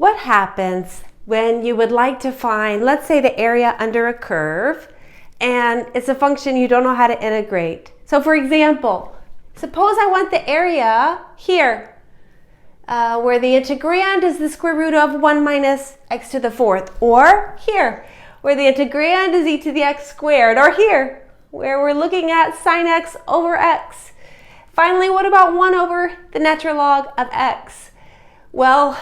what happens when you would like to find, let's say, the area under a curve, and it's a function you don't know how to integrate. So for example, suppose I want the area here, where the integrand is the square root of 1 minus x to the fourth, or here, where the integrand is e to the x squared, or here, where we're looking at sine x over x. Finally, what about 1 over the natural log of x? Well,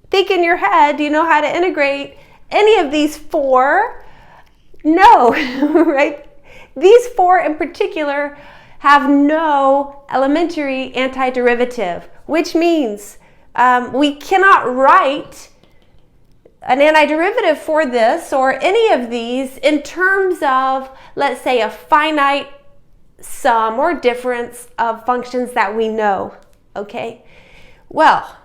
think in your head, do you know how to integrate any of these four? No, right? These four in particular have no elementary antiderivative, which means we cannot write an antiderivative for this or any of these in terms of, let's say, a finite sum or difference of functions that we know, okay? Well,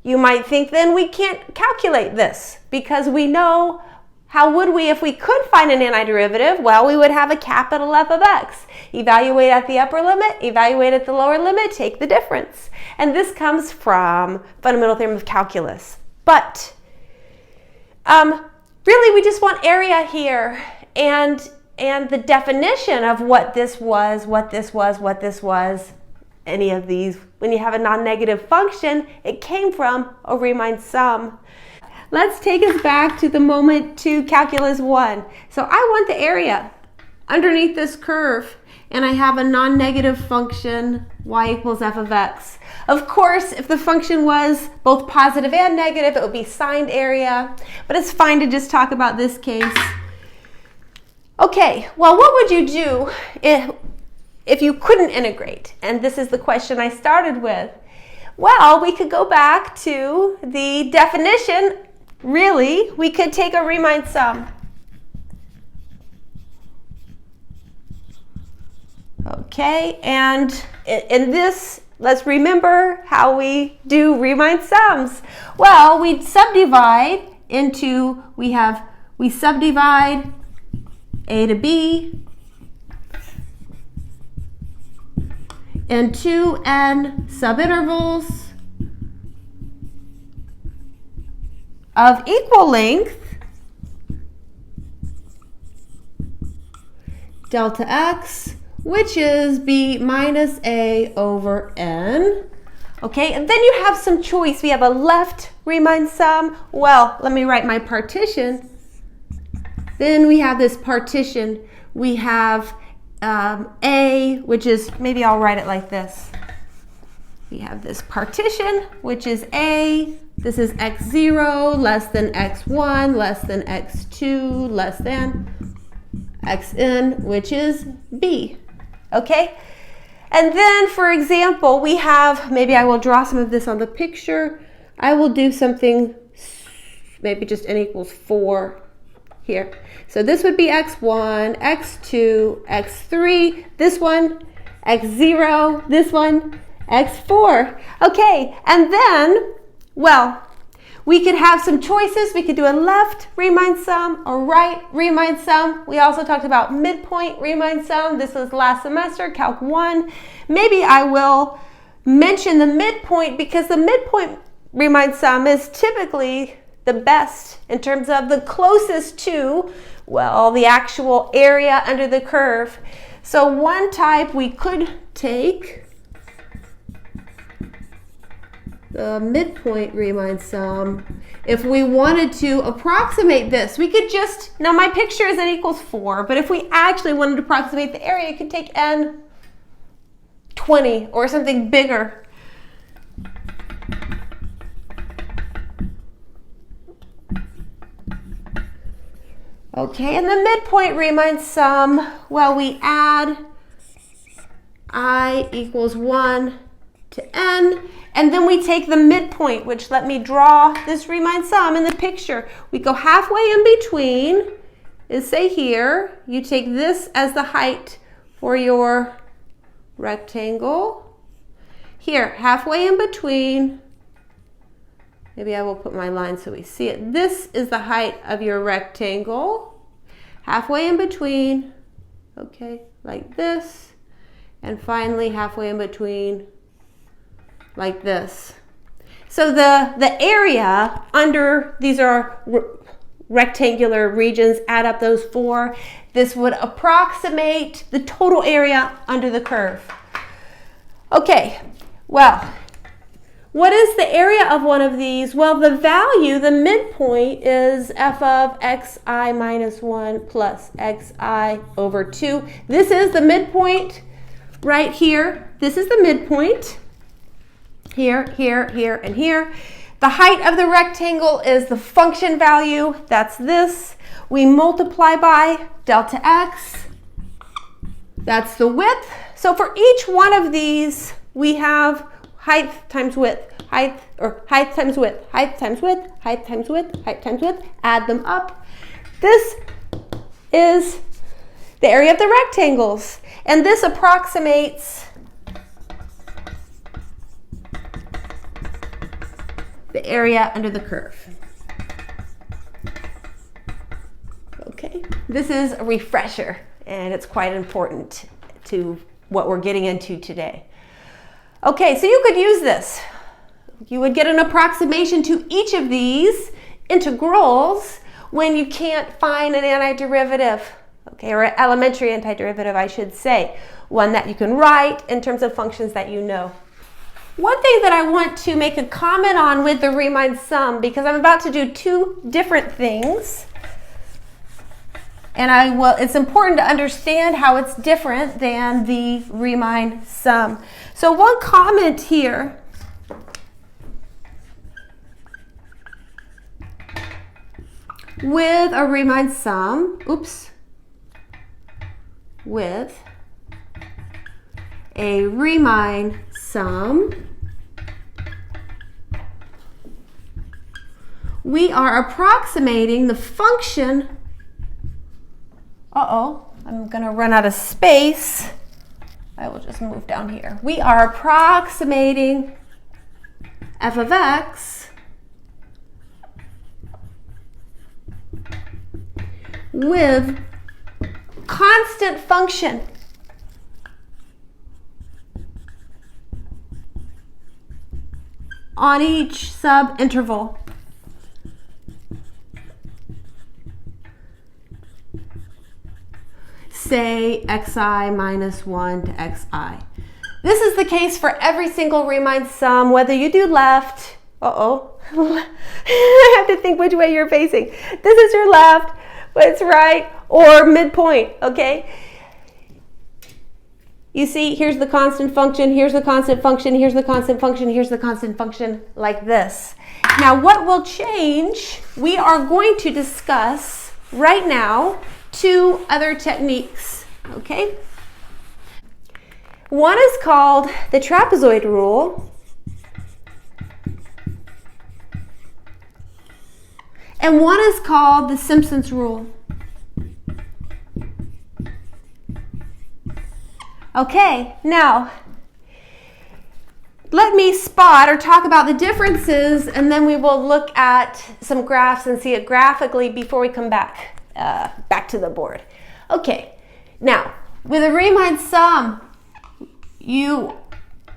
you might think then we can't calculate this because we know, how would we if we could find an antiderivative? Well, we would have a capital F of x. Evaluate at the upper limit, evaluate at the lower limit, take the difference. And this comes from fundamental theorem of calculus. But really we just want area here and the definition of what this was, any of these. When you have a non-negative function, it came from a Riemann sum. Let's take us back to the moment to calculus 1. So I want the area underneath this curve, and I have a non-negative function, y equals f of x. Of course, if the function was both positive and negative, it would be signed area, but it's fine to just talk about this case. Okay, well, what would you do if you couldn't integrate? And this is the question I started with. Well, we could go back to the definition. Really, we could take a Riemann sum. Okay, and in this, let's remember how we do Riemann sums. Well, we subdivide into, we subdivide a to b into n subintervals of equal length delta x, which is b minus a over n. Okay, and then you have some choice. We have a left Riemann sum. Well, let me write my partition. Then we have this partition. We have a, which is, maybe I'll write it like this. We have this partition, which is a. This is x0 less than x1 less than x2 less than xn, which is b. Okay? And then, for example, we have, maybe I will draw some of this on the picture. I will do something, maybe just n equals 4 here. So this would be x1, x2, x3, this one, x0, this one, x4. Okay, and then, well, we could have some choices. We could do a left Riemann sum, a right Riemann sum. We also talked about midpoint Riemann sum. This was last semester, Calc 1. Maybe I will mention the midpoint because the midpoint Riemann sum is typically the best in terms of the closest to, well, the actual area under the curve. So one type we could take the midpoint Riemann sum. If we wanted to approximate this, we could just, now my picture is n equals 4, but if we actually wanted to approximate the area, you could take n 20 or something bigger. Okay, and the midpoint Riemann sum, well, we add I equals 1 to n, and then we take the midpoint, which let me draw this Riemann sum in the picture. We go halfway in between, is say here, you take this as the height for your rectangle. Here, halfway in between, maybe I will put my line so we see it. This is the height of your rectangle. Halfway in between, okay, like this. And finally, halfway in between, like this. So the area under, these are rectangular regions, add up those 4. This would approximate the total area under the curve. Okay, well, what is the area of one of these? Well, the value, the midpoint, is f of xi minus 1 plus xi over 2. This is the midpoint right here. This is the midpoint. Here, here, here, and here. The height of the rectangle is the function value. That's this. We multiply by delta x. That's the width. So for each one of these, we have height times width, height times width, height times width, height times width, height times width. Add them up. This is the area of the rectangles. And this approximates the area under the curve. Okay, this is a refresher, and it's quite important to what we're getting into today. Okay, so you could use this. You would get an approximation to each of these integrals when you can't find an antiderivative, okay, or an elementary antiderivative, I should say, one that you can write in terms of functions that you know. One thing that I want to make a comment on with the Riemann sum, because I'm about to do 2 different things, and it's important to understand how it's different than the Riemann sum. So one comment here, with a Riemann sum, with a Riemann sum, we are approximating the function. I'm going to run out of space. I will just move down here. We are approximating f of x with constant function on each subinterval. Say xi minus 1 to xi. This is the case for every single Riemann sum, whether you do left, I have to think which way you're facing. This is your left, but it's right, or midpoint, okay? You see, here's the constant function, here's the constant function, here's the constant function, here's the constant function, like this. Now, what will change, we are going to discuss right now 2 other techniques, okay? One is called the trapezoid rule, and one is called the Simpson's rule. Okay, now let me spot or talk about the differences, and then we will look at some graphs and see it graphically before we come back to the board. Okay, now with a Riemann sum, you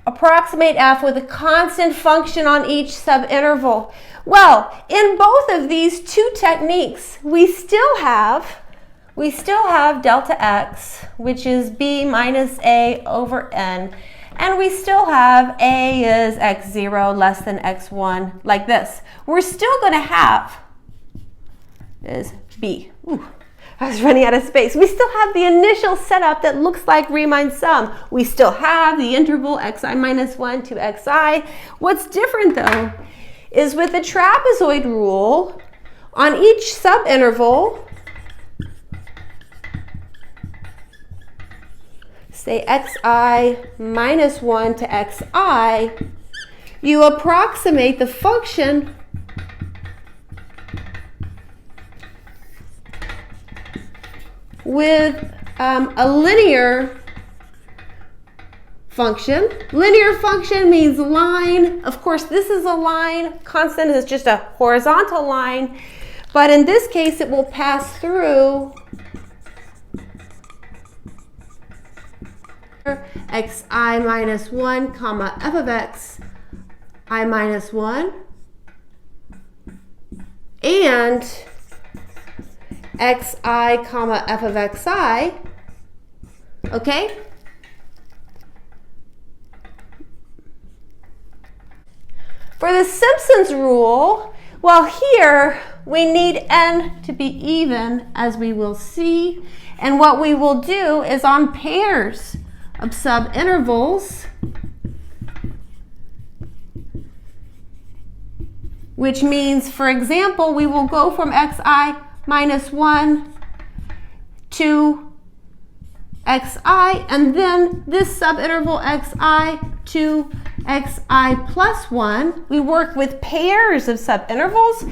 approximate f with a constant function on each subinterval. Well, in both of these 2 techniques, we still have delta x, which is b minus a over n, and we still have a is x0 less than x1, like this. We're still going to have is b. Ooh, I was running out of space. We still have the initial setup that looks like Riemann sum. We still have the interval xi minus 1 to xi. What's different, though, is with the trapezoid rule, on each subinterval, say xi minus 1 to xi, you approximate the function with a linear function. Linear function means line. Of course, this is a line. Constant is just a horizontal line. But in this case, it will pass through xi minus 1 comma f of x I minus 1 and xi comma f of xi, okay? For the Simpson's rule, well, here we need n to be even, as we will see. And what we will do is on pairs of subintervals, which means, for example, we will go from xi minus 1 to xi, and then this subinterval xi to xi plus 1. We work with pairs of subintervals.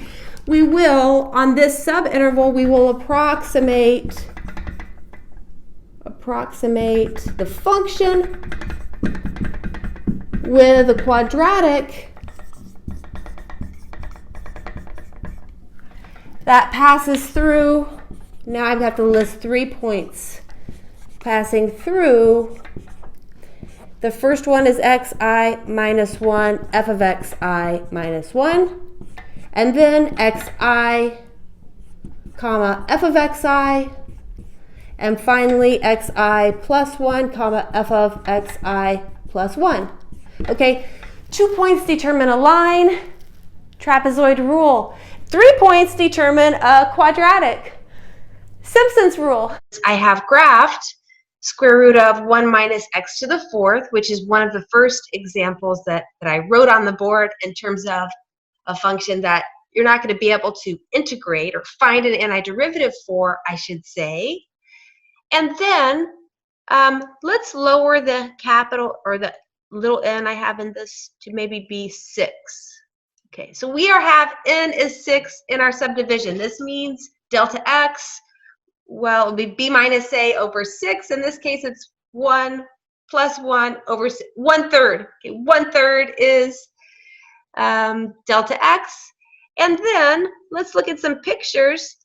We will, on this subinterval, we will approximate the function with a quadratic that passes through. Now I have to list 3 points passing through. The first one is xi minus 1, f of xi minus 1, and then xi comma f of xi, and finally xi plus 1 comma f of xi plus 1. Okay, 2 points determine a line, trapezoid rule. 3 points determine a quadratic, Simpson's rule. I have graphed square root of 1 minus x to the 4th, which is one of the first examples that I wrote on the board in terms of a function that you're not going to be able to integrate or find an antiderivative for, I should say. And then let's lower the capital or the little n I have in this to maybe be 6. Okay, so we have n is 6 in our subdivision. This means delta x, well, it would be b minus a over 6. In this case, it's 1 plus 1 over 6, 1/3. Okay, 1/3 is delta x. And then let's look at some pictures.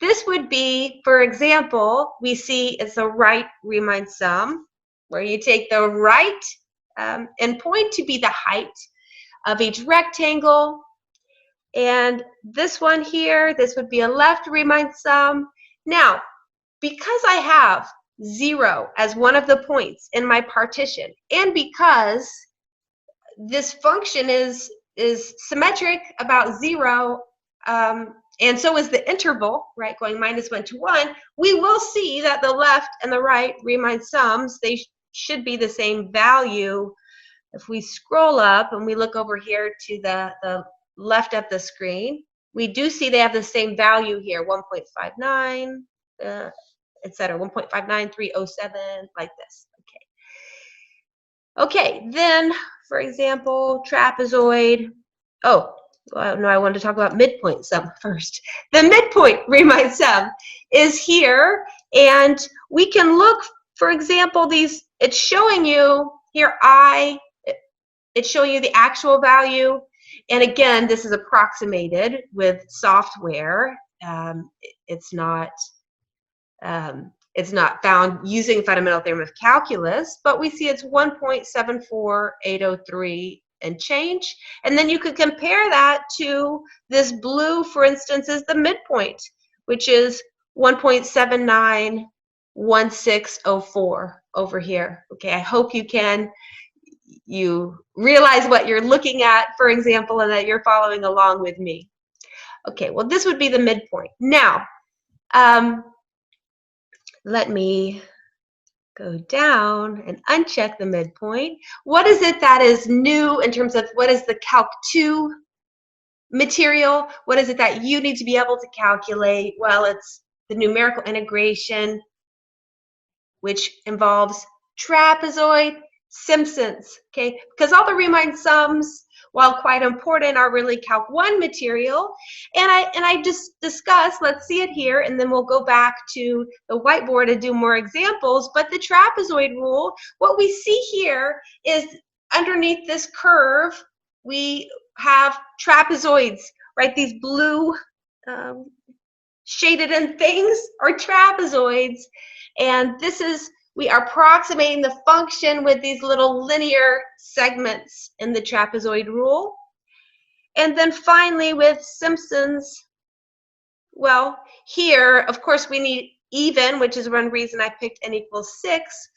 This would be, for example, we see it's a right Riemann sum, where you take the right endpoint to be the height of each rectangle. And this one here, this would be a left Riemann sum. Now, because I have 0 as one of the points in my partition, and because this function is symmetric about 0, and so is the interval, right, going minus 1 to 1, we will see that the left and the right Riemann sums, they should be the same value. If we scroll up and we look over here to the left of the screen, we do see they have the same value here, 1.59, etc., 1.59307, like this. Okay, then, for example, trapezoid. Oh, well, no, I wanted to talk about midpoint sum first. The midpoint Riemann sum is here, and we can look, for example, these, it's showing you here it's showing you the actual value, and again, this is approximated with software. It's not found using fundamental theorem of calculus, but we see it's 1.74803 and change. And then you could compare that to this blue, for instance, is the midpoint, which is 1.791604 over here. Okay, I hope you realize what you're looking at, for example, and that you're following along with me. Okay, well, this would be the midpoint. Now, let me go down and uncheck the midpoint. What is it that is new in terms of what is the Calc 2 material? What is it that you need to be able to calculate? Well, it's the numerical integration, which involves trapezoid, Simpsons, okay? Because all the Riemann sums, while quite important, are really Calc 1 material. And I just discussed, let's see it here, and then we'll go back to the whiteboard and do more examples. But the trapezoid rule, what we see here is underneath this curve, we have trapezoids, right? These blue shaded in things are trapezoids. And this is we are approximating the function with these little linear segments in the trapezoid rule. And then finally with Simpson's, well, here, of course, we need even, which is one reason I picked n equals 6.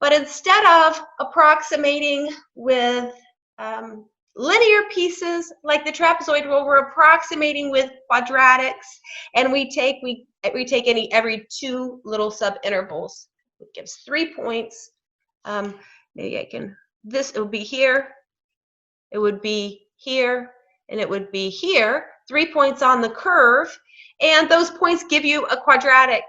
But instead of approximating with linear pieces like the trapezoid rule, we're approximating with quadratics, and we take every 2 little subintervals. It gives 3 points. Maybe I can, it would be here, it would be here, and it would be here. 3 points on the curve, and those points give you a quadratic.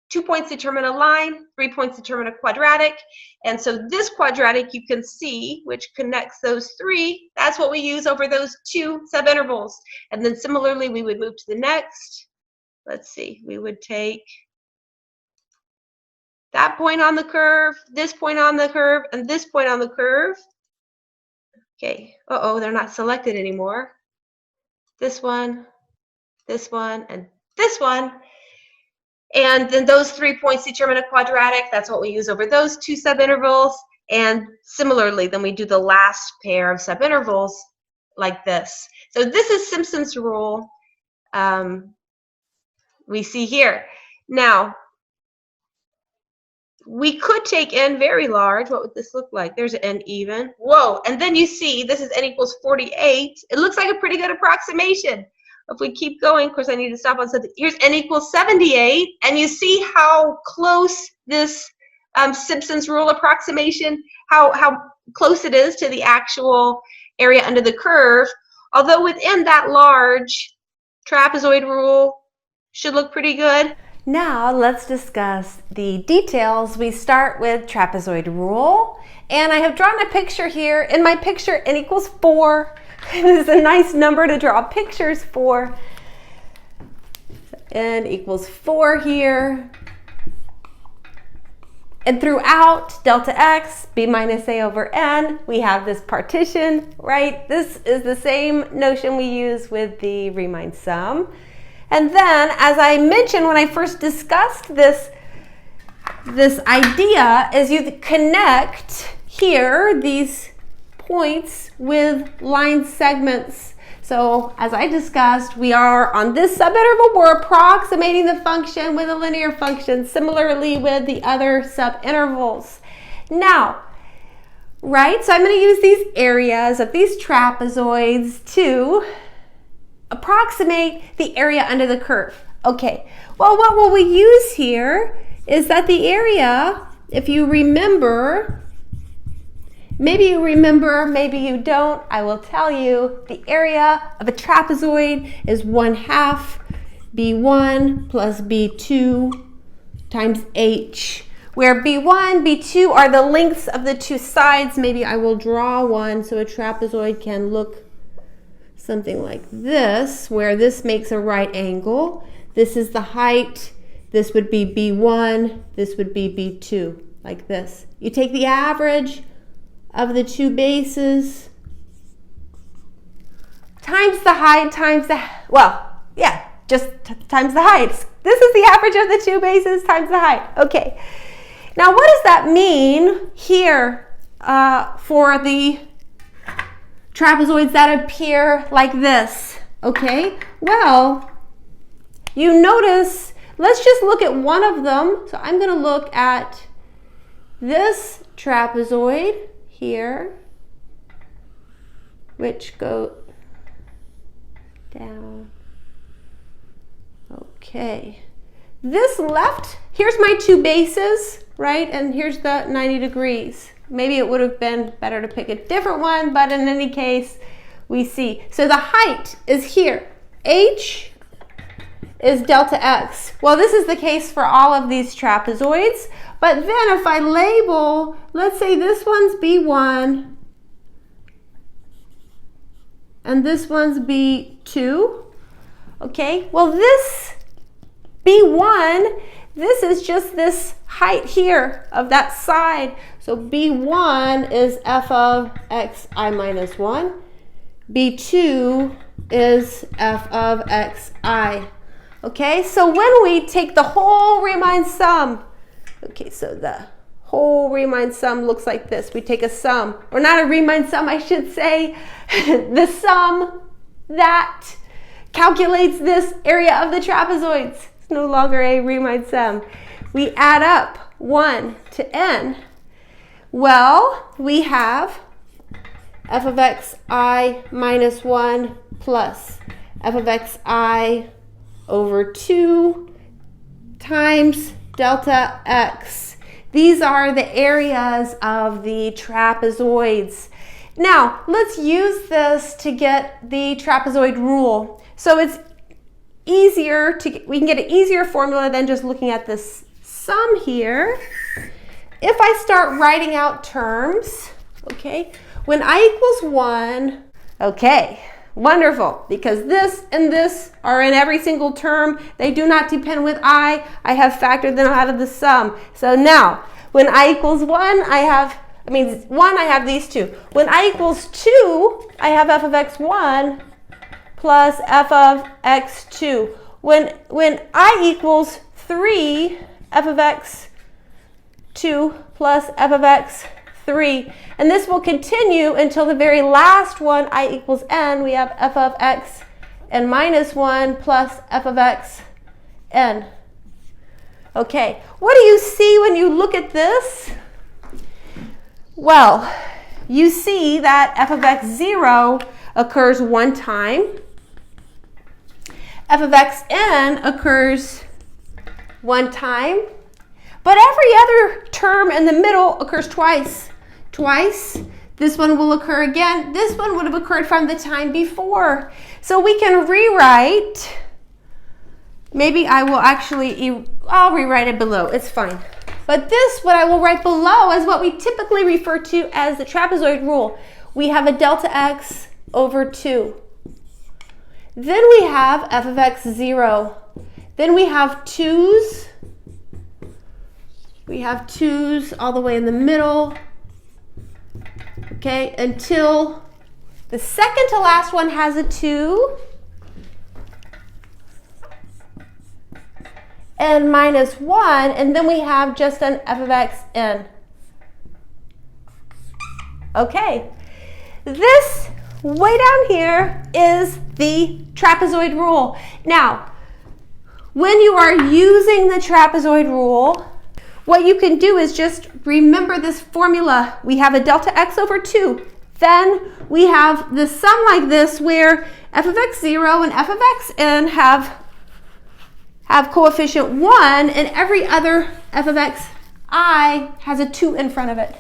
2 points determine a line, 3 points determine a quadratic, and so this quadratic you can see, which connects those 3, that's what we use over those 2 subintervals. And then similarly, we would move to the next. Let's see, we would take that point on the curve, this point on the curve, and this point on the curve. Okay, they're not selected anymore. This one, and this one. And then those 3 points determine a quadratic. That's what we use over those 2 subintervals. And similarly, then we do the last pair of subintervals like this. So this is Simpson's rule we see here. Now, we could take n very large. What would this look like? There's an n even. Whoa, and then you see this is n equals 48. It looks like a pretty good approximation. If we keep going, of course, I need to stop on something. Here's n equals 78, and you see how close this Simpson's rule approximation, how close it is to the actual area under the curve. Although within that large trapezoid rule should look pretty good. Now let's discuss the details. We start with trapezoid rule, and I have drawn a picture here. In my picture, n equals 4. It is a nice number to draw pictures for. N equals 4 here. And throughout delta x, b minus a over n, we have this partition, right? This is the same notion we use with the Riemann sum. And then, as I mentioned when I first discussed this idea, is you connect here these points with line segments. So as I discussed, we are on this subinterval, we're approximating the function with a linear function, similarly with the other subintervals. Now, right, so I'm going to use these areas of these trapezoids to approximate the area under the curve. Okay, well, what will we use here is that the area, if you remember, maybe you remember, maybe you don't, I will tell you, the area of a trapezoid is 1/2 b1 plus b2 times h, where b1, b2 are the lengths of the 2 sides. Maybe I will draw one so a trapezoid can look something like this, where this makes a right angle. This is the height. This would be b1. This would be b2, like this. You take the average of the 2 bases times the height times the, just times the height. This is the average of the 2 bases times the height. Okay. Now, what does that mean here for the trapezoids that appear like this? Okay, well, you notice, let's just look at one of them. So I'm going to look at this trapezoid here, which go down. Okay, this left, here's my 2 bases, right? And here's the 90 degrees. Maybe it would have been better to pick a different one, but in any case, we see. So the height is here. H is delta x. Well, this is the case for all of these trapezoids. But then if I label, let's say this one's B1, and this one's B2. Okay, well this B1, this is just this height here of that side. So B1 is f of xi minus 1. B2 is f of xi. Okay, so when we take the whole Riemann sum, Okay, so the whole Riemann sum looks like this. We take a sum, or not a Riemann sum, I should say, the sum that calculates this area of the trapezoids. It's no longer a Riemann sum. We add up 1 to n. Well, we have f of xi minus 1 plus f of xi over 2 times delta x. These are the areas of the trapezoids. Now, let's use this to get the trapezoid rule. So it's easier we can get an easier formula than just looking at this sum here. If I start writing out terms, okay, when I equals 1, okay, wonderful, because this and this are in every single term. They do not depend with I have factored them out of the sum. So now, when I equals 1, I have these two. When I equals 2, I have f of x1 plus f of x2. When I equals 3, f of x2 plus f of x3. And this will continue until the very last one, I equals n. We have f of x and minus 1 plus f of x n. Okay, what do you see when you look at this? Well, you see that f of x0 occurs one time. F of xn occurs one time. But every other term in the middle occurs twice. Twice. This one will occur again. This one would have occurred from the time before. So we can rewrite. Maybe I'll rewrite it below. It's fine. But this, what I will write below, is what we typically refer to as the trapezoid rule. We have a delta x over 2. Then we have f of x0. Then we have 2's. We have 2's all the way in the middle. Okay, until the second to last one has a 2. And minus 1, and then we have just an f of x n. Okay, this way down here is the trapezoid rule. Now, when you are using the trapezoid rule, what you can do is just remember this formula. We have a delta x over 2. Then we have the sum like this where f of x0 and f of xn have coefficient 1, and every other f of xi has a 2 in front of it.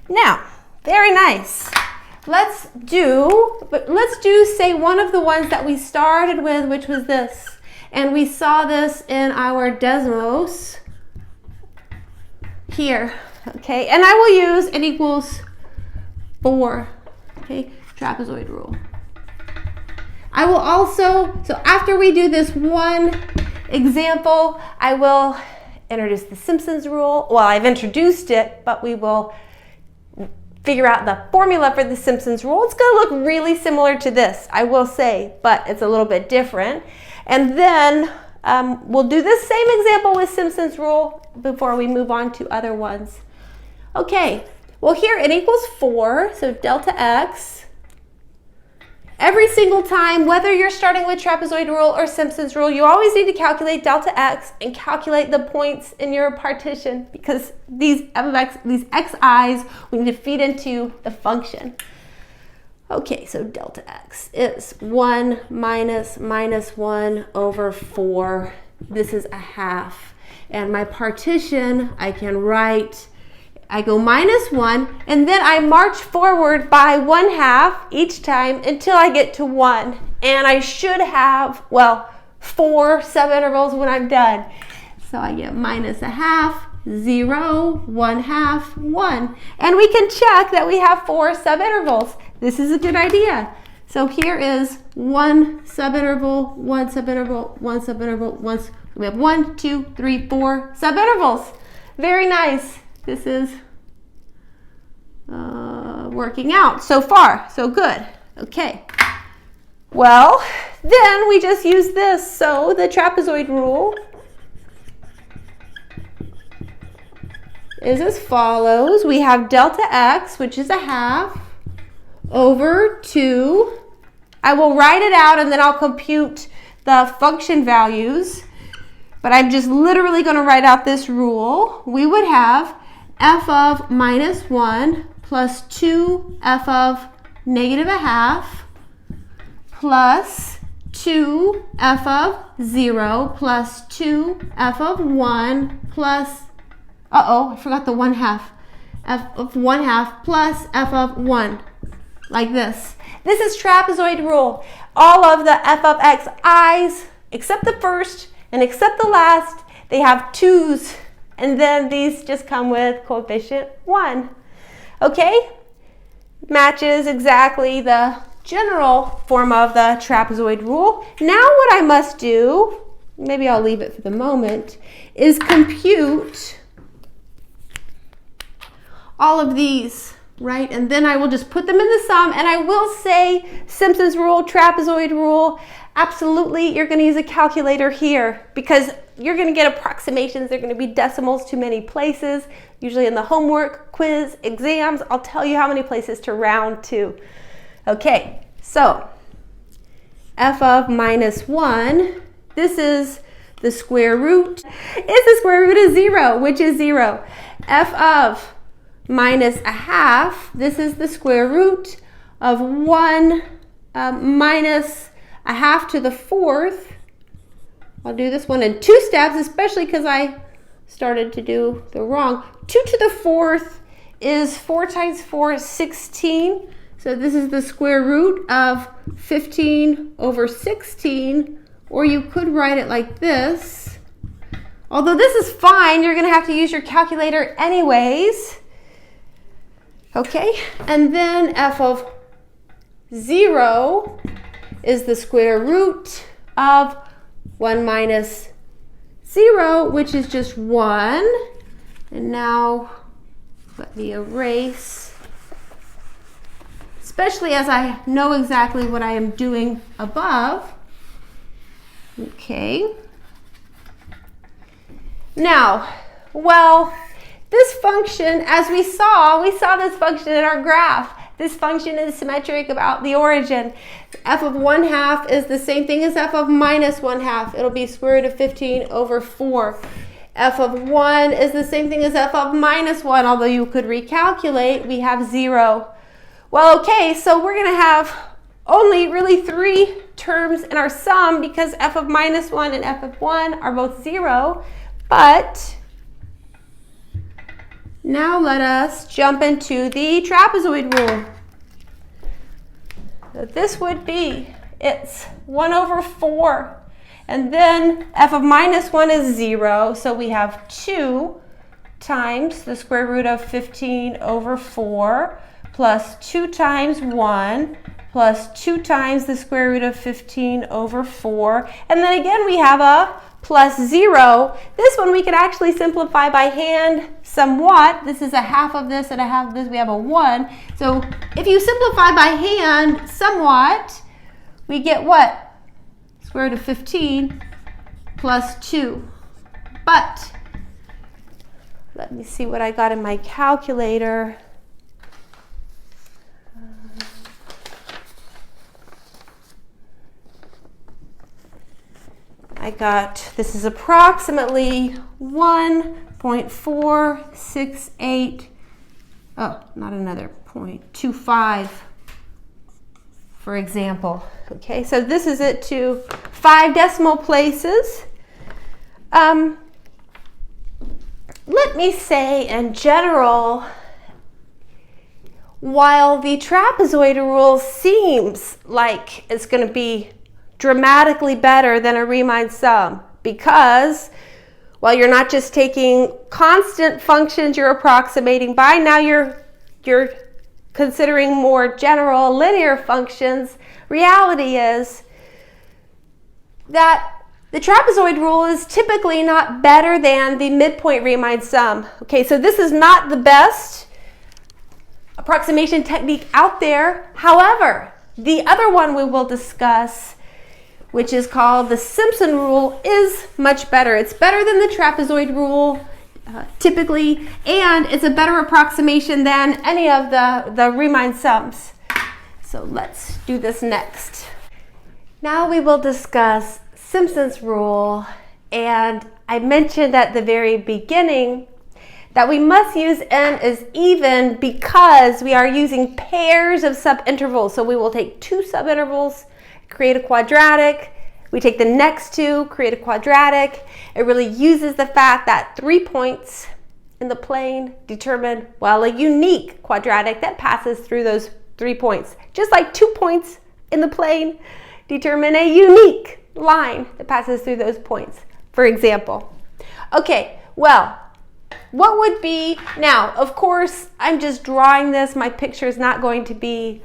Now, very nice. Let's do, say, one of the ones that we started with, which was this. And we saw this in our Desmos here, okay? And I will use n equals 4, okay? Trapezoid rule. I will also, so after we do this one example, I will introduce the Simpson's rule. Well, I've introduced it, but we will figure out the formula for the Simpson's rule. It's going to look really similar to this, I will say, but it's a little bit different. And then we'll do this same example with Simpson's rule before we move on to other ones. Okay, well here n equals 4, so delta x. Every single time, whether you're starting with trapezoid rule or Simpson's rule, you always need to calculate delta x and calculate the points in your partition, because these f of x, these xi's, we need to feed into the function. Okay, so delta x is 1 minus 1 over 4. This is a half. And my partition, I can write, I go minus 1, and then I march forward by 1/2 each time until I get to 1. And I should have, well, 4 subintervals when I'm done. So I get minus 1/2, 0, 1/2, 1. And we can check that we have 4 subintervals. This is a good idea. So here is 1 subinterval, 1 subinterval, 1 subinterval, 1. We have 1, 2, 3, 4 subintervals. Very nice. This is working out so far. So good. Okay. Well, then we just use this. So the trapezoid rule is as follows. We have delta x, which is a half, over 2. I will write it out and then I'll compute the function values. But I'm just literally going to write out this rule. We would have f of minus 1 plus 2 f of negative a half plus 2 f of 0 plus 2 f of 1 plus, I forgot the 1/2. F of 1/2 plus f of 1, like this. This is trapezoid rule. All of the f of x i's, except the first and except the last, they have 2's, and then these just come with coefficient 1. Okay? Matches exactly the general form of the trapezoid rule. Now what I must do, maybe I'll leave it for the moment, is compute all of these, right? And then I will just put them in the sum, and I will say Simpson's rule, trapezoid rule. Absolutely, you're going to use a calculator here because you're going to get approximations. They're going to be decimals too many places. Usually in the homework, quiz, exams, I'll tell you how many places to round to. Okay, so f of minus 1, this is the square root. It's the square root of 0, which is 0. F of minus a half, this is the square root of 1 minus a half to the 4th. I'll do this one in 2 steps, especially because I started to do the wrong. 2 to the 4th is 4 times 4 is 16. So this is the square root of 15 over 16, or you could write it like this. Although this is fine, you're going to have to use your calculator anyways. Okay, and then f of 0 is the square root of 1 minus 0, which is just 1. And now let me erase, especially as I know exactly what I am doing above. Okay. Now, well, this function, as we saw this function in our graph. This function is symmetric about the origin. F of 1/2 is the same thing as f of minus 1/2. It'll be square root of 15 over 4. F of 1 is the same thing as f of minus 1, although you could recalculate. We have 0. Well, okay, so we're going to have only really 3 terms in our sum because f of minus 1 and f of 1 are both 0. But now let us jump into the trapezoid rule. So this would be, it's 1 over 4. And then f of minus 1 is 0. So we have 2 times the square root of 15 over 4 plus 2 times 1 plus 2 times the square root of 15 over 4. And then again we have a plus 0. This one we can actually simplify by hand somewhat. This is a half of this and a half of this. We have a 1. So if you simplify by hand somewhat, we get what? Square root of 15 plus 2. But let me see what I got in my calculator. I got, this is approximately 1.468, oh, not another 0.25, for example. Okay, so this is it to 5 decimal places. Let me say in general, while the trapezoid rule seems like it's going to be dramatically better than a Riemann sum, because while you're not just taking constant functions you're approximating by, now you're considering more general linear functions. Reality is that the trapezoid rule is typically not better than the midpoint Riemann sum. Okay, so this is not the best approximation technique out there. However, the other one we will discuss, which is called the Simpson rule, is much better. It's better than the trapezoid rule. typically, and it's a better approximation than any of the Riemann sums. So let's do this next. Now we will discuss Simpson's rule, and I mentioned at the very beginning that we must use n as even because we are using pairs of subintervals. So we will take two subintervals, create a quadratic. We take the next two, create a quadratic. It really uses the fact that 3 points in the plane determine, well, a unique quadratic that passes through those 3 points. Just like 2 points in the plane determine a unique line that passes through those points, for example. Okay, well, what would be, now, of course, I'm just drawing this. My picture is not going to be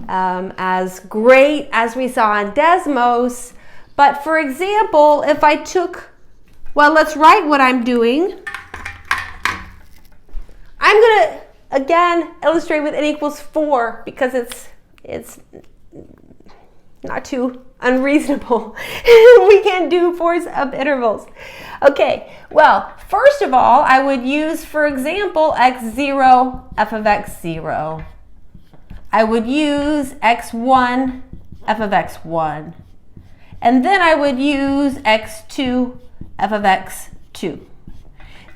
as great as we saw on Desmos. But for example, if I took, well, let's write what I'm doing. I'm going to, again, illustrate with n equals 4 because it's not too unreasonable. We can do 4 subintervals. Okay, well, first of all, I would use, for example, x0, f of x0. I would use x1, f of x1. And then I would use x2, f of x2.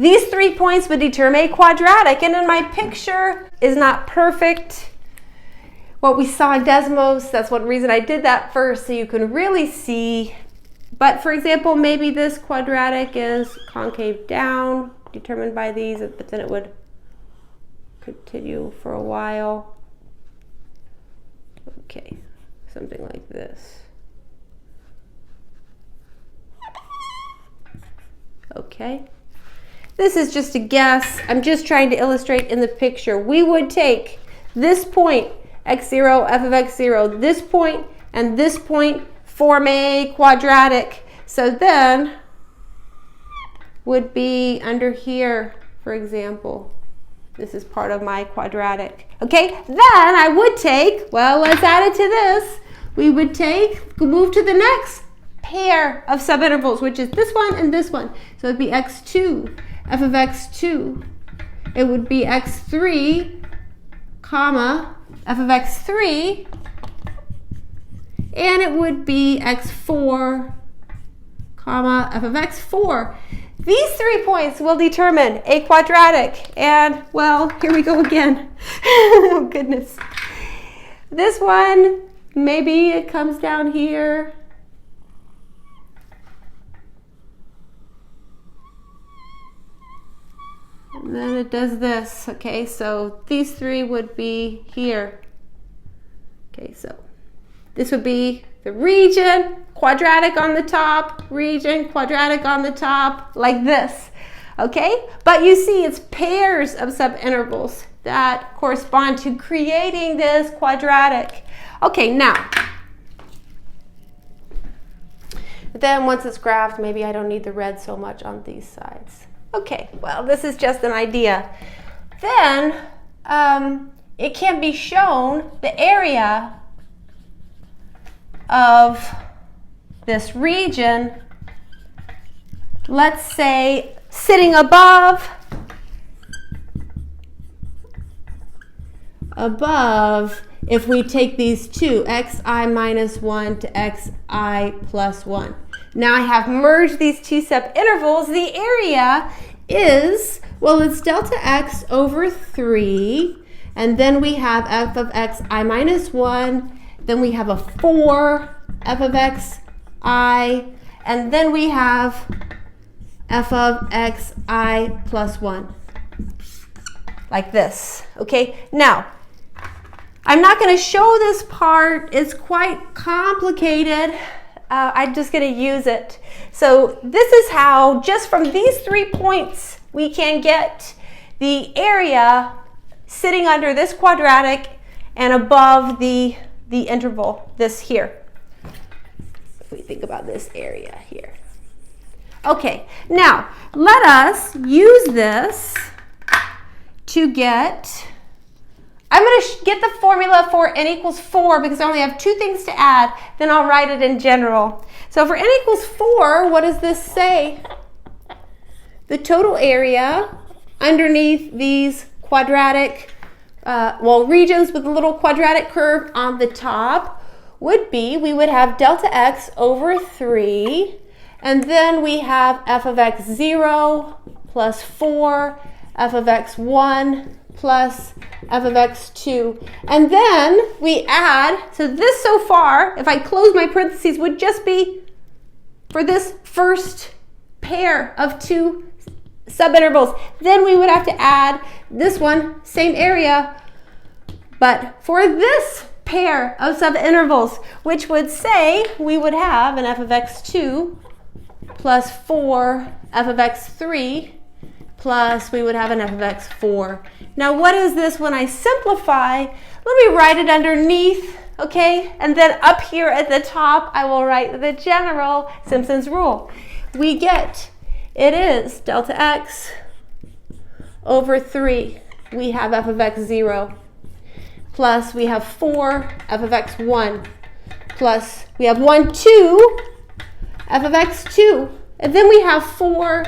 These 3 points would determine a quadratic, and in my picture is not perfect. What we saw in Desmos, that's one reason I did that first, so you can really see. But for example, maybe this quadratic is concave down, determined by these, but then it would continue for a while. Okay, something like this. Okay, this is just a guess. I'm just trying to illustrate in the picture. We would take this point, x0, f of x0, this point, and this point form a quadratic. So then would be under here, for example. This is part of my quadratic. Okay, then I would take, well, let's add it to this. We would take, move to the next pair of subintervals, which is this one and this one. So it'd be x2, f of x2. It would be x3, comma, f of x3. And it would be x4, comma, f of x4. These 3 points will determine a quadratic. And, well, here we go again. Oh, goodness. This one, maybe it comes down here. And then it does this. Okay, so these 3 would be here. Okay, so this would be the region, quadratic on the top, region, quadratic on the top, like this. Okay, but you see it's pairs of subintervals that correspond to creating this quadratic. Okay, now, then once it's graphed, maybe I don't need the red so much on these sides. Okay, well, this is just an idea. Then it can be shown the area of this region, let's say sitting above if we take these two, xi minus 1 to xi plus 1. Now I have merged these two subintervals. The area is, well, it's delta x over 3, and then we have f of xi minus 1, then we have a 4 f of xi, and then we have f of xi plus 1, like this. Okay, now, I'm not going to show this part. It's quite complicated. I'm just going to use it. So this is how, just from these 3 points, we can get the area sitting under this quadratic and above the interval, this here. If we think about this area here. Okay, now let us use this to get, I'm going to get the formula for n equals 4 because I only have 2 things to add, then I'll write it in general. So for n equals 4, what does this say? the total area underneath these quadratic, regions with a little quadratic curve on the top would be, we would have delta x over 3, and then we have f of x 0 plus 4, f of x 1 plus f of x 2. And then we add, so this so far, if I close my parentheses, would just be for this first pair of two subintervals. Then we would have to add this one, same area, but for this pair of subintervals, which would say we would have an f of x2 plus 4 f of x3 plus we would have an f of x4. Now what is this when I simplify? Let me write it underneath, okay? And then up here at the top, I will write the general Simpson's rule. We get, it is delta x over 3. We have f of x0 plus we have 4 f of x1 plus we have 1, 2 f of x2. And then we have 4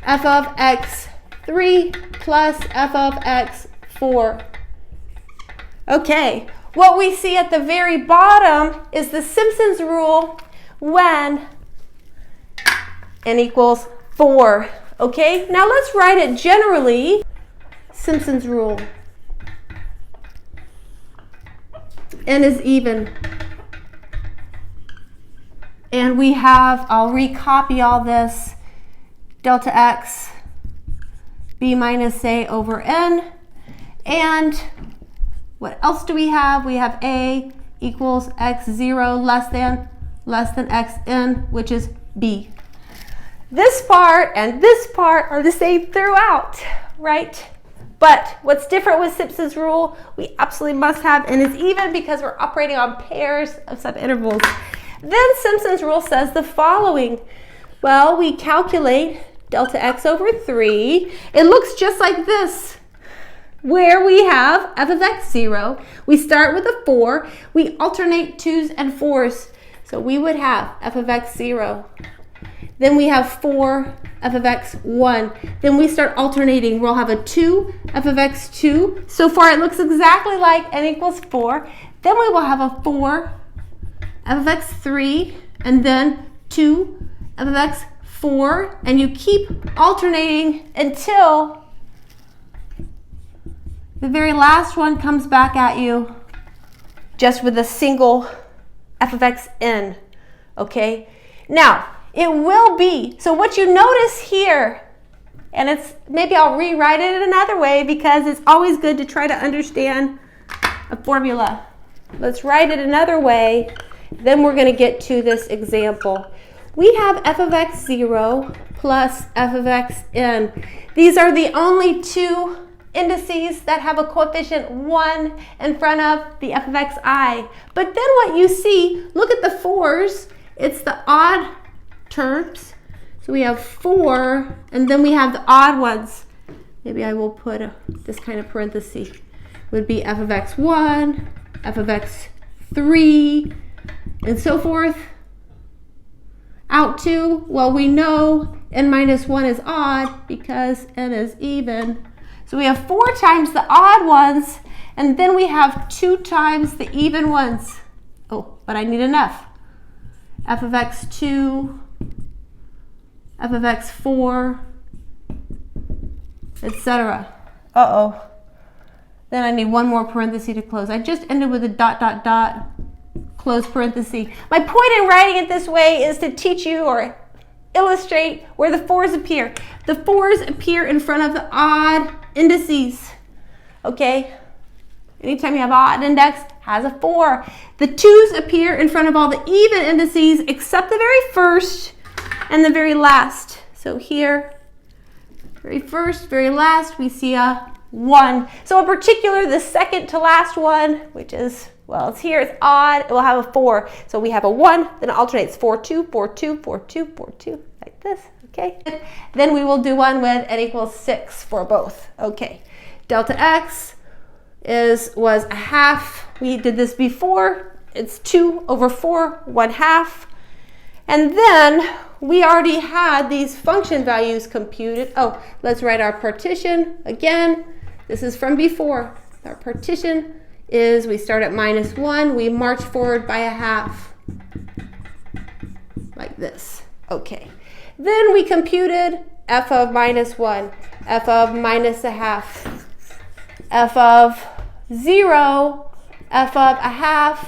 f of x3 plus f of x4. Okay, what we see at the very bottom is the Simpson's rule when n equals 4. Okay, now let's write it generally. Simpson's rule. N is even. And we have, I'll recopy all this, delta x b minus a over n. And what else do we have? We have a equals x0 less than xn, which is b. This part and this part are the same throughout, right? But what's different with Simpson's rule, we absolutely must have n is even because we're operating on pairs of subintervals. Then Simpson's rule says the following. Well, we calculate delta x over 3. It looks just like this, where we have f of x0. We start with a 4. We alternate 2's and 4's. So we would have f of x0. Then we have 4 f of x1. Then we start alternating. We'll have a 2 f of x2. So far it looks exactly like n equals 4. Then we will have a 4 f of x3 and then 2 f of x4. And you keep alternating until the very last one comes back at you just with a single f of xn. Okay? Now, it will be, so what you notice here, and it's, maybe I'll rewrite it another way because it's always good to try to understand a formula. Let's write it another way, then we're going to get to this example. We have f of x0 plus f of xn. These are the only two indices that have a coefficient 1 in front of the f of xi. But then what you see, look at the 4's, it's the odd terms. So we have 4, and then we have the odd ones. Maybe I will put this kind of parenthesis. It would be f of x1, f of x3, and so forth. Out to, well, we know n minus 1 is odd because n is even. So we have 4 times the odd ones, and then we have 2 times the even ones. Oh, but I need enough. F of x2, f of x4, etc. Uh-oh. Then I need one more parenthesis to close. I just ended with a dot, dot, dot, close parenthesis. My point in writing it this way is to teach you or illustrate where the 4's appear. The 4's appear in front of the odd indices. Okay? Anytime you have odd index, has a 4. The 2's appear in front of all the even indices except the very first and the very last. So here, very first, very last, we see a 1. So in particular, the second to last one, which is, well, it's here, it's odd, it will have a 4. So we have a 1, then it alternates 4, 2, 4, 2, 4, 2, 4, 2, like this, okay? Then we will do one with n equals 6 for both, okay? Delta x was a half. We did this before. It's 2 over 4, 1/2. And then we already had these function values computed. Oh, let's write our partition again. This is from before. Our partition is we start at -1, we march forward by 1/2. Like this. Okay. Then we computed f of -1, f of -1/2, f of 0, f of 1/2,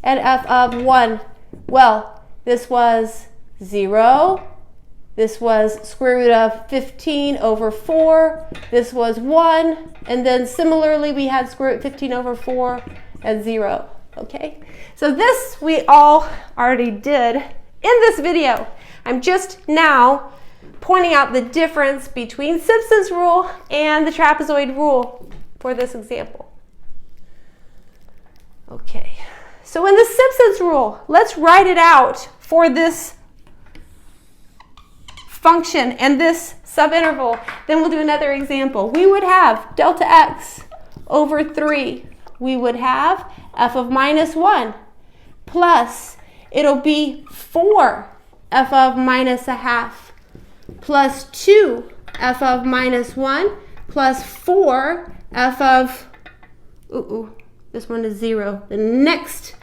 and f of 1. Well, this was 0. This was square root of 15 over 4. This was 1. And then similarly, we had square root 15 over 4 and 0. Okay? So this we all already did in this video. I'm just now pointing out the difference between Simpson's rule and the trapezoid rule for this example. Okay, so in the Simpson's rule, let's write it out for this function and this subinterval. Then we'll do another example. We would have delta x over 3. We would have f of -1 plus, it'll be 4 f of -1/2 plus 2 f of -1 plus 4 f of, this one is 0. The next,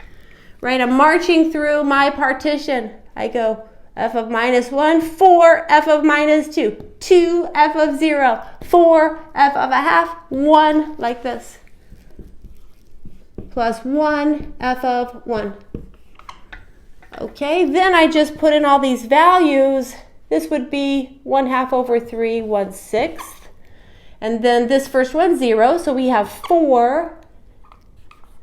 right, I'm marching through my partition. I go f of -1, 4 f of -2, 2 f of 0, 4 f of 1/2, 1, like this, plus 1 f of 1. Okay, then I just put in all these values. This would be 1/2 over 3, 1/6. And then this first one, 0. So we have 4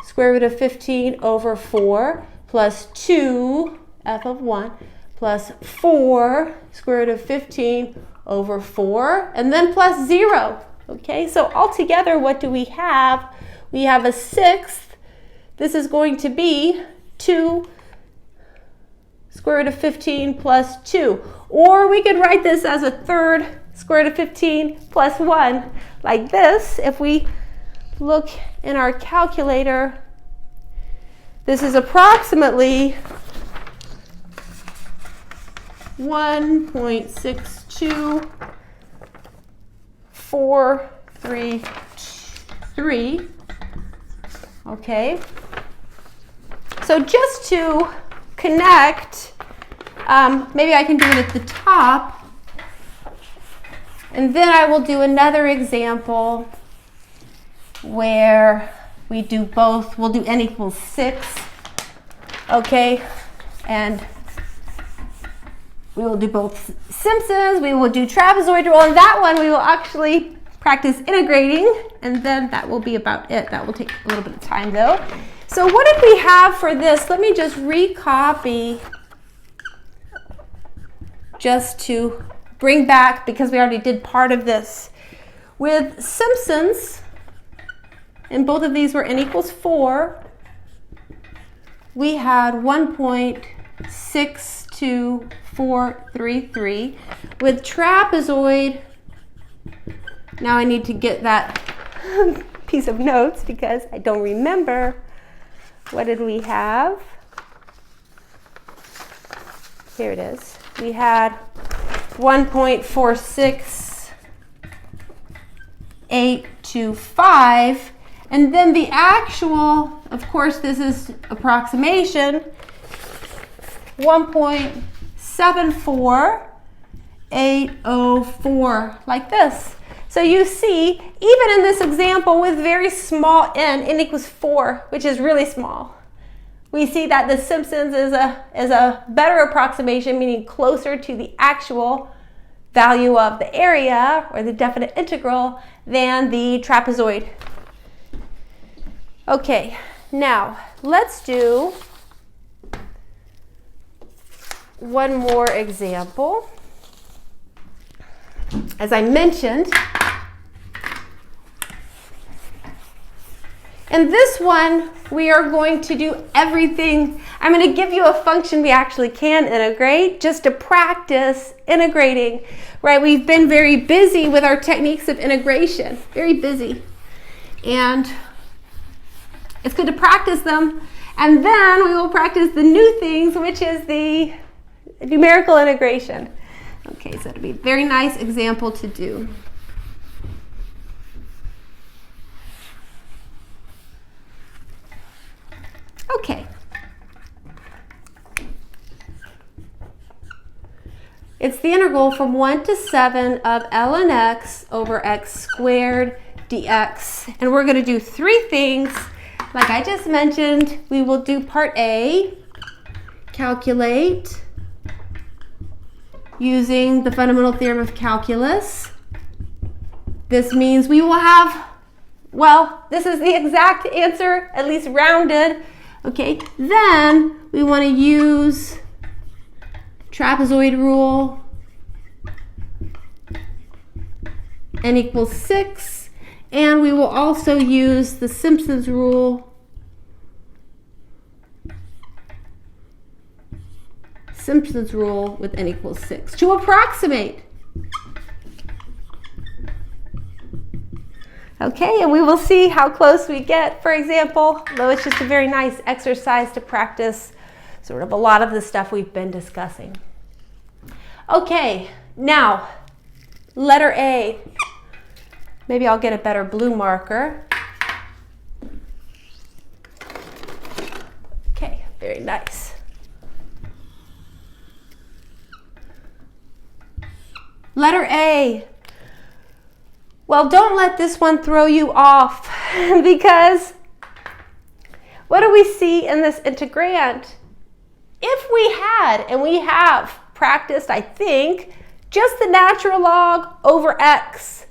square root of 15 over 4 plus 2 f of 1 plus 4 square root of 15 over 4 and then plus 0. Okay, so altogether, what do we have? We have a 6th. This is going to be 2 square root of 15 plus 2. Or we could write this as a third square root of 15 plus 1, like this. If we look in our calculator, this is approximately 1.62433. Okay. So just to connect, maybe I can do it at the top, and then I will do another example where we do both. We'll do n equals 6, okay, and we will do both Simpsons, we will do trapezoid rule, and that one we will actually practice integrating, and then that will be about it. That will take a little bit of time though. So what did we have for this? Let me just recopy just to bring back, because we already did part of this. With Simpsons, and both of these were n equals 4, we had 1.62433. With trapezoid, now I need to get that piece of notes because I don't remember. What did we have? Here it is. We had 1.46825, and then the actual, of course this is approximation, 1.74804, like this. So you see, even in this example with very small n equals 4, which is really small, we see that the Simpsons is a better approximation, meaning closer to the actual value of the area or the definite integral than the trapezoid. Okay, now let's do one more example. As I mentioned, in this one, we are going to do everything. I'm going to give you a function we actually can integrate just to practice integrating, right? We've been very busy with our techniques of integration, very busy. And it's good to practice them. And then we will practice the new things, which is the numerical integration. Okay, so it'll be a very nice example to do. Okay. It's the integral from 1 to 7 of ln x over x squared dx. And we're going to do three things. Like I just mentioned, we will do part A, calculate, using the fundamental theorem of calculus. This means we will have, well, this is the exact answer, at least rounded. Okay, then we want to use trapezoid rule, n equals 6, and we will also use the Simpson's rule, with n equals 6 to approximate. Okay, and we will see how close we get, for example, though it's just a very nice exercise to practice sort of a lot of the stuff we've been discussing. Okay, now, letter A. Maybe I'll get a better blue marker. Okay, very nice. Letter A. Well, don't let this one throw you off because what do we see in this integrand? If we had, and we have practiced, I think, just the natural log over x,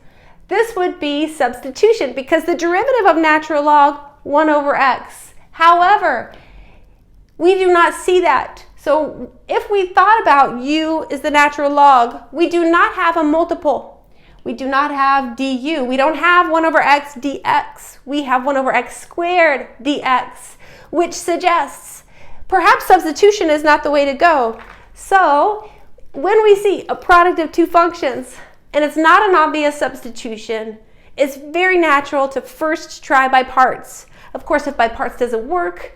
this would be substitution because the derivative of natural log 1 over x. However, we do not see that. So if we thought about u is the natural log, we do not have a multiple. We do not have du. We don't have 1 over x dx. We have 1 over x squared dx, which suggests perhaps substitution is not the way to go. So when we see a product of two functions and it's not an obvious substitution, it's very natural to first try by parts. Of course, if by parts doesn't work,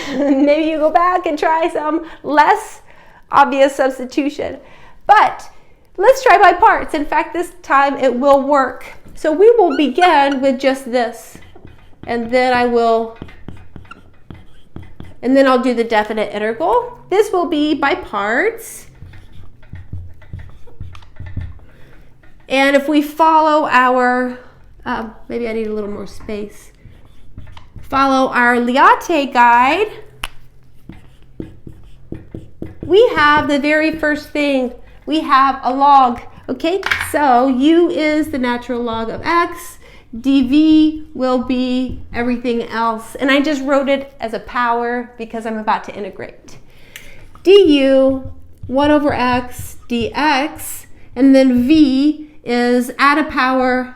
maybe you go back and try some less obvious substitution. But let's try by parts. In fact, this time it will work. So we will begin with just this, and then I'll do the definite integral. This will be by parts. And if we follow our, maybe I need a little more space. Follow our Liate guide, we have the very first thing. We have a log, okay? So u is the natural log of x. dv will be everything else. And I just wrote it as a power because I'm about to integrate. du, 1 over x dx, and then v is add a power,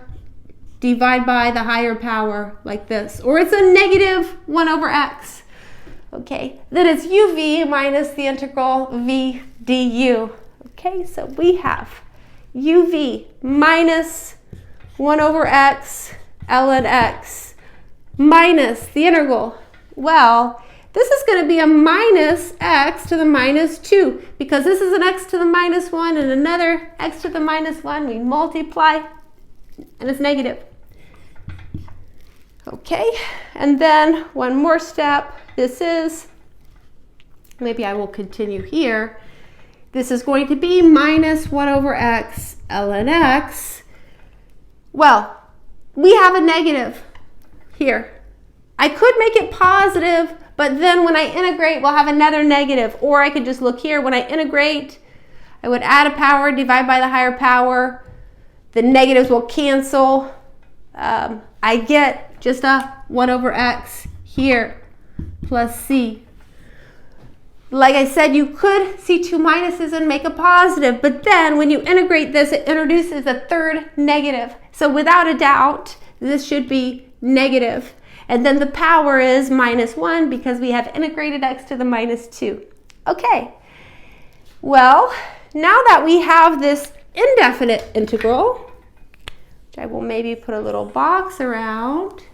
divide by the higher power, like this. Or it's a negative 1 over x. Okay, then it's uv minus the integral v du. Okay, so we have uv minus 1 over x ln x minus the integral. Well, this is going to be a minus x to the minus 2 because this is an x to the minus 1 and another x to the minus 1. We multiply and it's negative. Okay, and then one more step. This is, maybe I will continue here. This is going to be minus 1 over x ln x. Well, we have a negative here. I could make it positive, but then when I integrate, we'll have another negative. Or I could just look here. When I integrate, I would add a power, divide by the higher power. The negatives will cancel. I get just a 1 over x here plus c. Like I said, you could see two minuses and make a positive, but then when you integrate this, it introduces a third negative. So without a doubt, this should be negative. And then the power is minus 1 because we have integrated x to the minus 2. Okay, well, now that we have this indefinite integral, which I will maybe put a little box around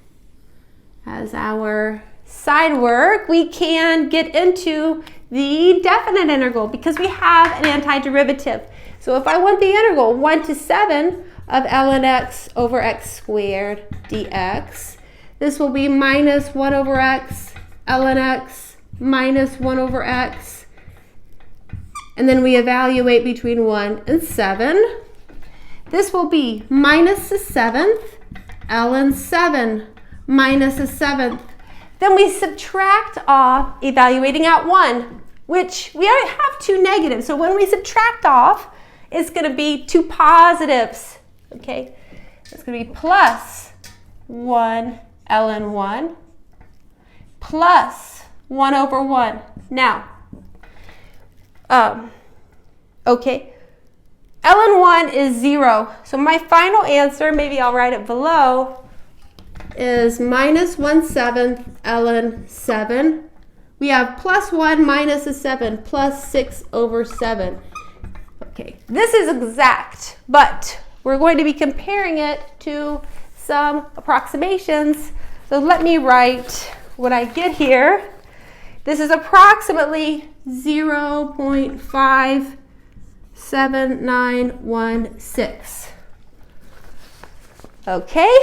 as our side work, we can get into the definite integral because we have an antiderivative. So if I want the integral 1 to 7 of ln x over x squared dx, this will be minus 1 over x ln x minus 1 over x. And then we evaluate between 1 and 7. This will be minus a seventh ln 7 minus a seventh. Then we subtract off evaluating at 1, which we already have 2 negatives. So when we subtract off, it's going to be 2 positives. Okay, it's going to be plus 1 ln 1 plus 1 over 1. Now, okay, ln 1 is 0. So my final answer, maybe I'll write it below, is minus 1/7 ln 7. We have plus 1 minus a 7 plus 6 over 7. Okay, this is exact, but we're going to be comparing it to some approximations. So let me write what I get here. This is approximately 0.57916. Okay.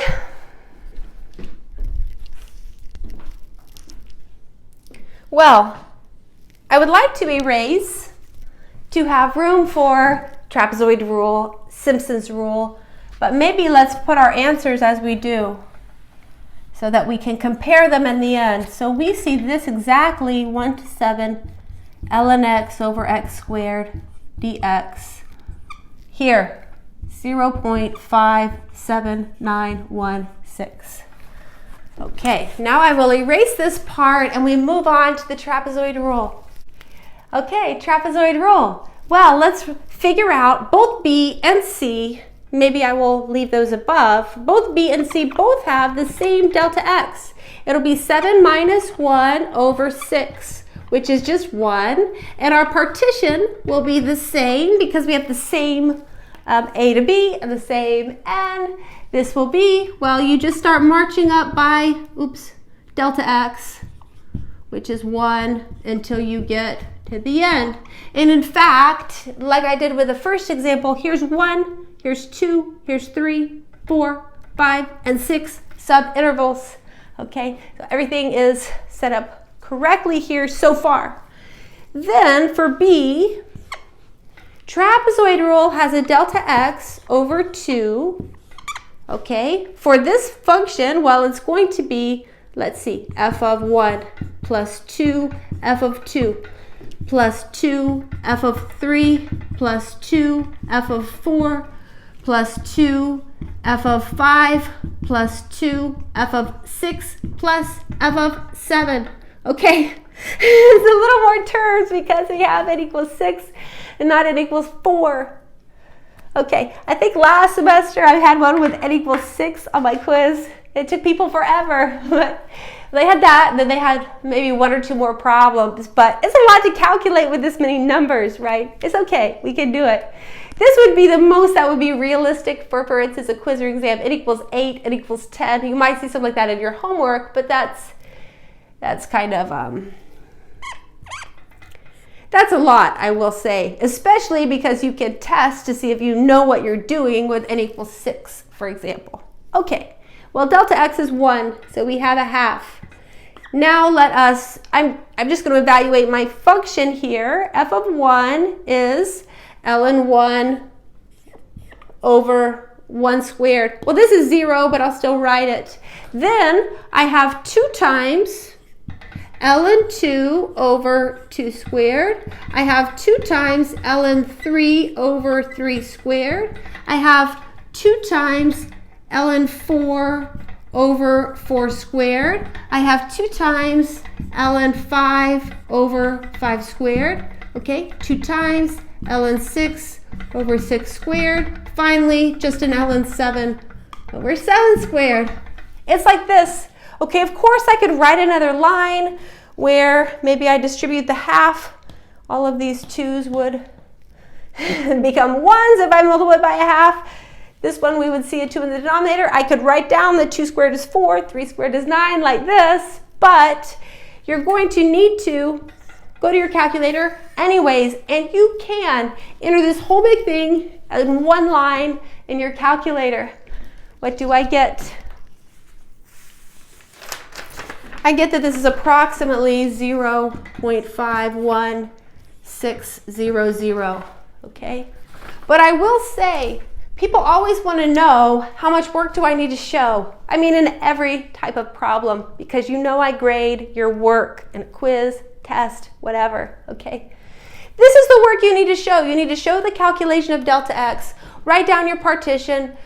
Well, I would like to erase to have room for trapezoid rule, Simpson's rule, but maybe let's put our answers as we do so that we can compare them in the end. So we see this exactly 1 to 7 ln x over x squared dx. Here, 0.57916. Okay, now I will erase this part and we move on to the trapezoid rule. Okay, trapezoid rule. Well, let's figure out both B and C. Maybe I will leave those above. Both B and C both have the same delta x. It'll be 7 minus 1 over 6, which is just 1. And our partition will be the same because we have the same A to B and the same N. This will be, well, you just start marching up by, delta x, which is 1 until you get to the end. And in fact, like I did with the first example, here's 1, here's 2, here's 3, 4, 5, and 6 subintervals. Okay, so everything is set up correctly here so far. Then for B, trapezoid rule has a delta x over 2. Okay, for this function, well, it's going to be, let's see, f of 1 plus 2 f of 2 plus 2 f of 3 plus 2 f of 4 plus 2 f of 5 plus 2 f of 6 plus f of 7. Okay, it's a little more terms because we have n equals 6 and not n equals 4. Okay, I think last semester I had one with n equals 6 on my quiz. It took people forever, but they had that, and then they had maybe 1 or 2 more problems, but it's a lot to calculate with this many numbers, right? It's okay, we can do it. This would be the most that would be realistic for instance, a quiz or exam. N equals 8, n equals 10. You might see something like that in your homework, but that's kind of, that's a lot, I will say, especially because you can test to see if you know what you're doing with n equals 6, for example. Okay, well, delta x is 1, so we have a half. Now let us, I'm just going to evaluate my function here. F of 1 is ln 1 over 1 squared. Well, this is 0, but I'll still write it. Then I have 2 times ln 2 over 2 squared. I have 2 times ln 3 over 3 squared. I have 2 times ln 4 over 4 squared. I have 2 times ln 5 over 5 squared. Okay, 2 times ln 6 over 6 squared. Finally, just an ln 7 over 7 squared. It's like this. Okay, of course I could write another line where maybe I distribute the half. All of these 2's would become 1's if I multiply by a half. This one we would see a 2 in the denominator. I could write down that 2 squared is 4, 3 squared is 9 like this. but you're going to need to go to your calculator anyways, and you can enter this whole big thing in one line in your calculator. What do I get? I get that this is approximately 0.51600, okay? But I will say, people always want to know how much work do I need to show. I mean, in every type of problem, because you know I grade your work in a quiz, test, whatever, okay? This is the work you need to show. You need to show the calculation of delta x, write down your partition.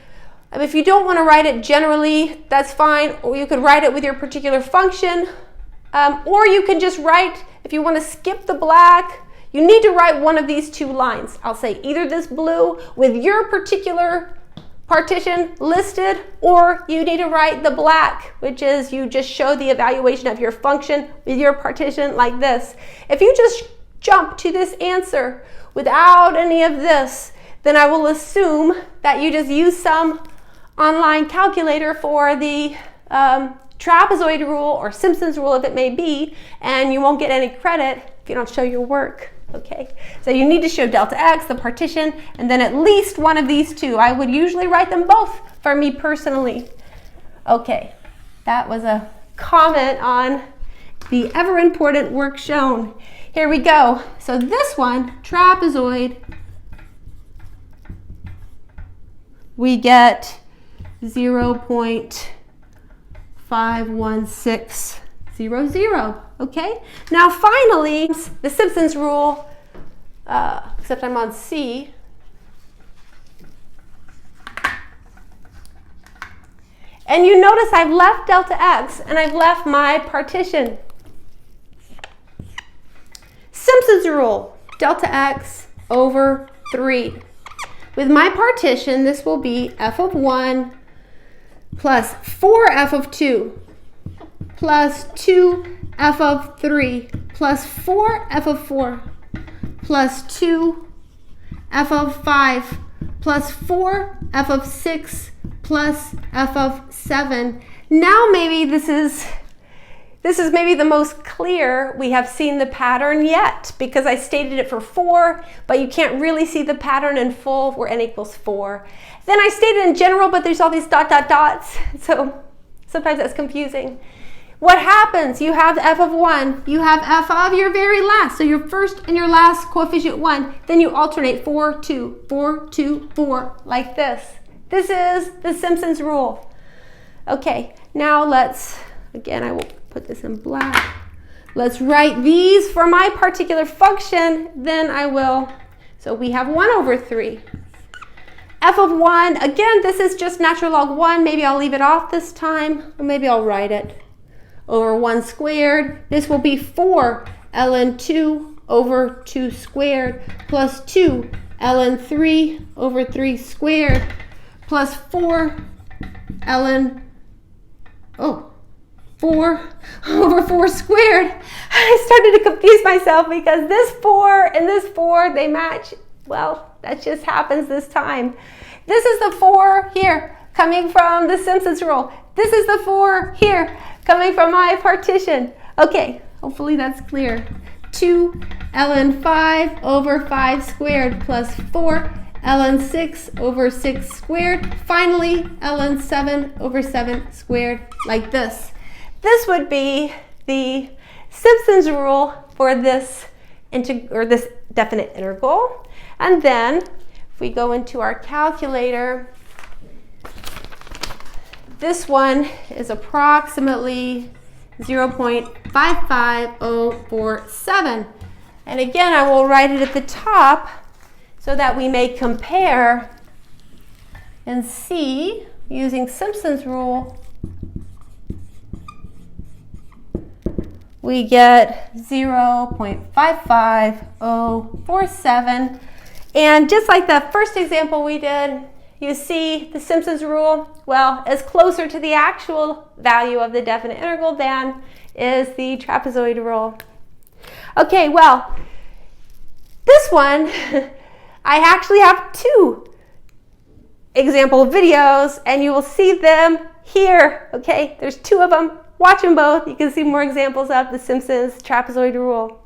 If you don't want to write it generally, that's fine, or you could write it with your particular function, or you can just write, if you want to skip the black, you need to write one of these two lines. I'll say either this blue with your particular partition listed, or you need to write the black, which is you just show the evaluation of your function with your partition like this. If you just jump to this answer without any of this, then I will assume that you just use some online calculator for the trapezoid rule or Simpson's rule, if it may be, and you won't get any credit if you don't show your work. Okay, so you need to show delta x, the partition, and then at least one of these two. I would usually write them both for me personally. Okay, that was a comment on the ever important work shown. Here we go. So this one, trapezoid, we get 0.51600. Okay, now finally, the Simpson's rule, except I'm on C. And you notice I've left delta x and I've left my partition. Simpson's rule, delta x over 3. With my partition, this will be f of 1 plus 4f of 2 plus 2f of 3 plus 4f of 4 plus 2f of 5 plus 4f of 6 plus f of 7. Now maybe this is maybe the most clear we have seen the pattern yet, because I stated it for 4, but you can't really see the pattern in full where n equals 4. Then I stated in general, but there's all these dot, dot, dots, so sometimes that's confusing. What happens? You have f of 1, you have f of your very last, so your first and your last coefficient 1, then you alternate 4, 2, 4, 2, 4, like this. This is the Simpson's rule. Okay, now let's, again, I will put this in black. Let's write these for my particular function, then I will. So we have 1 over 3. F of 1, again, this is just natural log 1. Maybe I'll leave it off this time, or maybe I'll write it. Over 1 squared, this will be 4 ln 2 over 2 squared plus 2 ln 3 over 3 squared plus 4 ln, 4 over 4 squared. I started to confuse myself because this 4 and this 4, they match. Well, that just happens this time. This is the 4 here coming from the Simpson's rule. This is the 4 here coming from my partition. Okay, hopefully that's clear. 2 ln 5 over 5 squared plus 4 ln 6 over 6 squared. Finally, ln 7 over 7 squared, like this. This would be the Simpson's rule for this definite integral. And then if we go into our calculator, this one is approximately 0.55047. And again, I will write it at the top so that we may compare and see using Simpson's rule. We get 0.55047. And just like the first example we did, you see the Simpson's rule, well, is closer to the actual value of the definite integral than is the trapezoid rule. Okay, well, this one, I actually have 2 example videos, and you will see them here. Okay, there's 2 of them Watch them both. You can see more examples of the Simpson's trapezoid rule.